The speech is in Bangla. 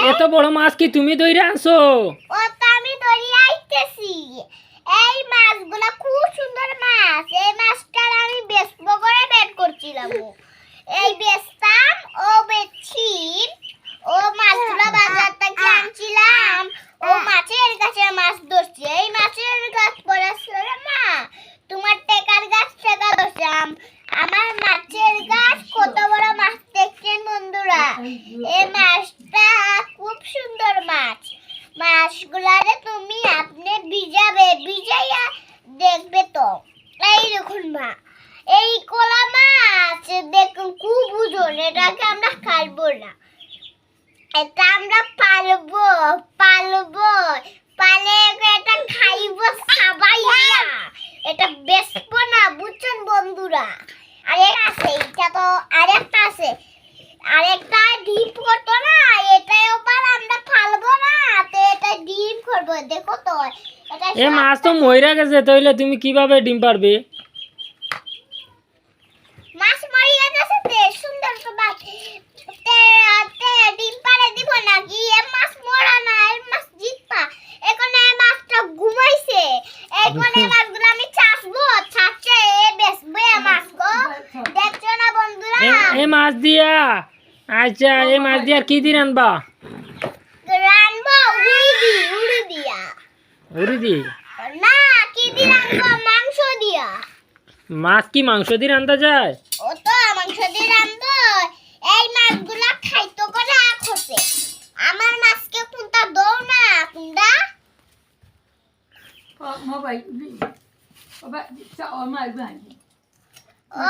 এত বড় মাছ কি তুমি ধরে আনছো? ও তো আমি ধরে আইতেছি। এই মাছগুলো খুব সুন্দর মাছ। এই মাছটার আমি বেচবো করে বের করছিলাম। এই বেচতাম ও বেচছি। ও মাছগুলো বাজার থেকে আনছিলাম। ও মাছের কাছে মাছ ধরছি। এই মাছের গাছ পড়েছিল রে মা, তোমার টেকার গাছ থেকে ধরছিলাম। আমার মাছের গাছ কত বড় মাছ দেখছেন বন্ধুরা। এই মাছটা খুব সুন্দর মাছ। মাছগুলারে তুমি আপনি ভিজাইয়া দেখবে তো। এই দেখুন মা, এই কলা মাছ দেখুন খুব ওজন। এটাকে আমরা খাইবো না, এটা আমরা পালবো। পালে এটা খাইবো সাবাইয়া। এটা বেচবো না, বুঝছেন বন্ধুরা। আরেকটা আছে, আরেকটা ডিম করতো না, এটাও আবার আমরা ফালবো না, তো এটা ডিম করবো। দেখো তো এটা এ মাছ তো মইরা গেছে, তাইলে তুমি কিভাবে ডিম পারবে? মাছ মরিয়া গেছে তে সুন্দর তো মাছ তে ডিম পারে দিব নাকি? এ মাছ মরা না, এ মাছ জিতপা। এখন এই মাছটা ঘুমাইছে। এখন এই মাছগুলো আমি চাষবো, চাষে বেচবো। এই মাছগুলো দেখছো না বন্ধুরা। এই মাছ দিয়া, আচ্ছা এই মাছ দিয়া কি দিয়ে রানবা? রানবো উড়ি দিয়া। উড়ি দিয়ে না, কি দিয়ে রানবো? মাংস দিয়া। মাছ কি মাংস দিয়ে রান্না যায়? ও তো মাংস দিয়ে রানবো। এই মাছগুলা খাইতো করে খসে। আমার মাছকে কোনটা দাও না কোনটা? ও